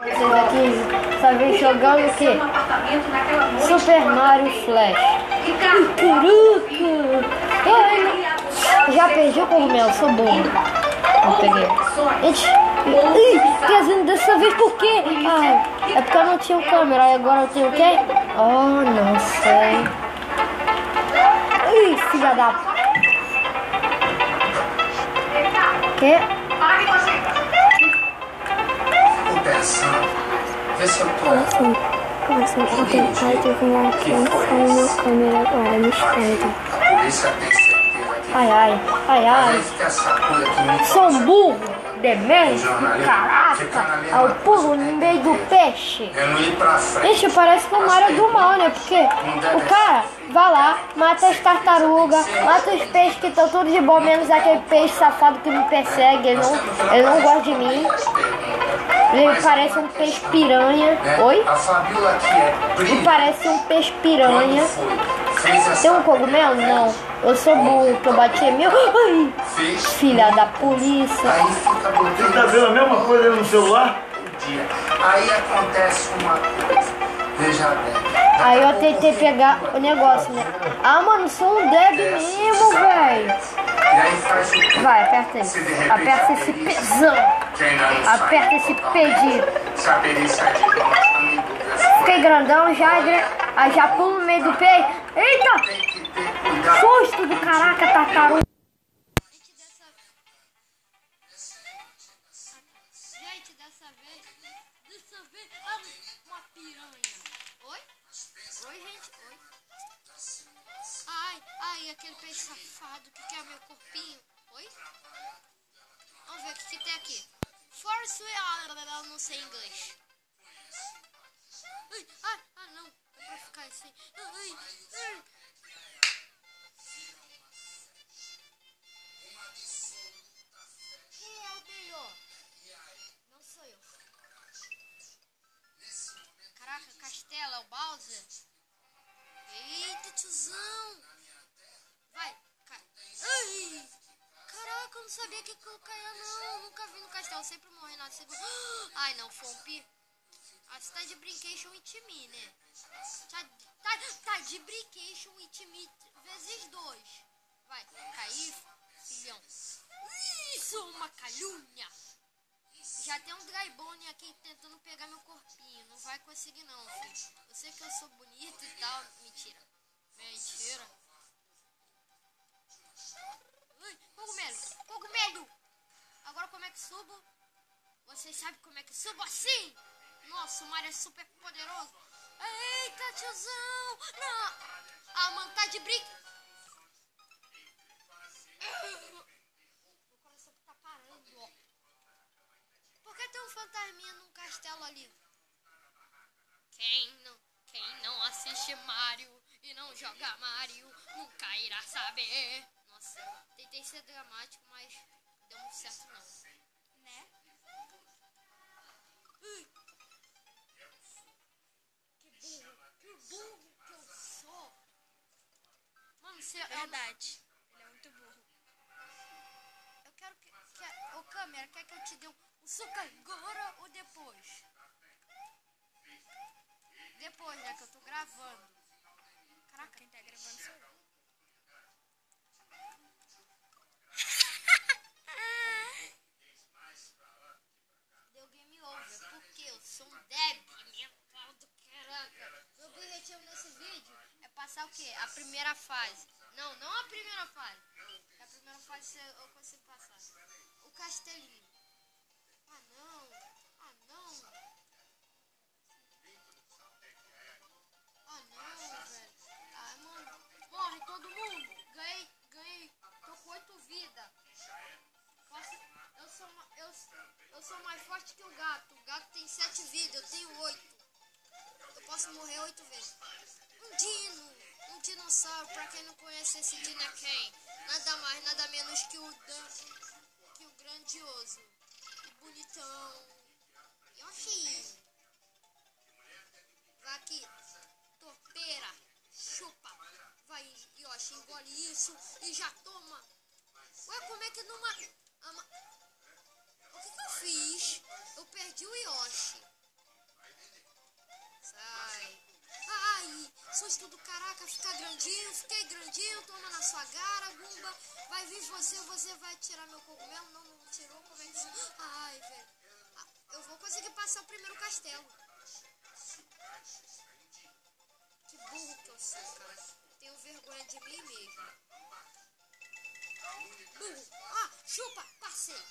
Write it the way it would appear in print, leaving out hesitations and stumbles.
Vocês aqui só vem jogando o quê? Super Mario Flash. Caraca! Ai, já perdi o cogumelo, sou burro. Não peguei. Quer dizer, dessa vez por quê? Ai, é porque eu não tinha câmera, e agora eu tenho o quê? Oh, não sei. Ih, filha da... Quê? Começam a tentar adivinhar quem foi na câmera agora, mistério. Sou um burro, demente, caraca, eu pulo no meio do peixe. Ixi, parece que o Mario é do mal, né? Porque o cara vai lá, mata as tartarugas, mata os peixes que estão todos de boa, menos aquele peixe safado que me persegue, ele não gosta de mim. Ele parece um peixe piranha. Oi? Ele parece um peixe piranha. Tem um cogumelo? Não. Eu sou burro, que eu bati meu. Ai, filha da polícia. Você tá vendo a mesma coisa aí no celular? Aí acontece uma coisa. Veja bem. Aí eu tentei pegar o negócio, né? Ah, mano, sou um débil mesmo, velho. Vai, aperta aí. Aperta esse pesão. Aperta esse pedido. Fiquei grandão já, aí já pulo no meio do peito. Eita! Susto do caraca, tartaruga. Gente, dessa vez uma piranha. Oi? Oi, gente. Oi. Ai, aquele peixe safado que quer meu corpinho. Oi? Vamos ver o que tem aqui. Force, eu não sei inglês. Não. É pra ficar assim. Quem é o melhor? Não sou eu. Caraca, Castelo, é o Bowser? Eita, tiozão! Vai, cai. Ai! Caraca, eu não sabia que eu caía, não. Nunca vi no castelo, sempre morri na segunda. Ai, não, Fomp. Você tá de brincation with me, né? Tá de brincation with me vezes 2. Vai, cair, filhão. Isso, uma calúnia. Já tem um Drybone aqui tentando pegar meu corpinho. Não vai conseguir não, filho. Eu sei que eu sou bonito e tal. Mentira. Mentira. Ui, cogumelo. Agora como é que subo? Vocês sabem como é que subo? Assim. Nossa, o Mario é super poderoso. Eita, tiozão. Não. Ah, mano, tá de brinco. Meu coração tá parando, ó. Por que tem um fantasminha num castelo ali? Quem não assiste Mario e não joga Mario nunca irá saber. Nossa, tentei ser dramático, mas deu muito certo não. Né? Que burro que eu sou. Mano, você é Verdade. Ele é muito burro. Eu quero que ô câmera, quer que eu te dê um soco agora ou depois? Depois, né, que eu tô gravando. Caraca, Quem tá gravando sou eu. deu game over, porque eu sou um débil mental do caraca. Meu objetivo nesse vídeo é passar o quê? A primeira fase. Não a primeira fase. A primeira fase eu consigo passar. O castelinho. Ah, não. Ah, não, velho. Ah, mano. Morre todo mundo. Ganhei. Tô com 8 vidas. Eu sou mais forte que o gato. O gato tem 7 vidas, eu tenho 8. Eu posso morrer 8 vezes. Um dinossauro, pra quem não conhece esse dino é quem? Nada mais, nada menos que o grandioso. O bonitão. Yoshi. Vai aqui. Torpeira. Chupa. Vai, Yoshi, engole isso e já toma. Ué, como é que numa... O que eu fiz? Eu perdi o Yoshi. susto do caraca, ficar grandinho. Fiquei grandinho, toma na sua cara, Gumba. Vai vir você vai tirar meu cogumelo. Não tirou, como é que... Ai, velho. Eu vou conseguir passar o primeiro castelo. Que burro que eu sou, cara. Tenho vergonha de mim mesmo. Burro. Chupa, passei.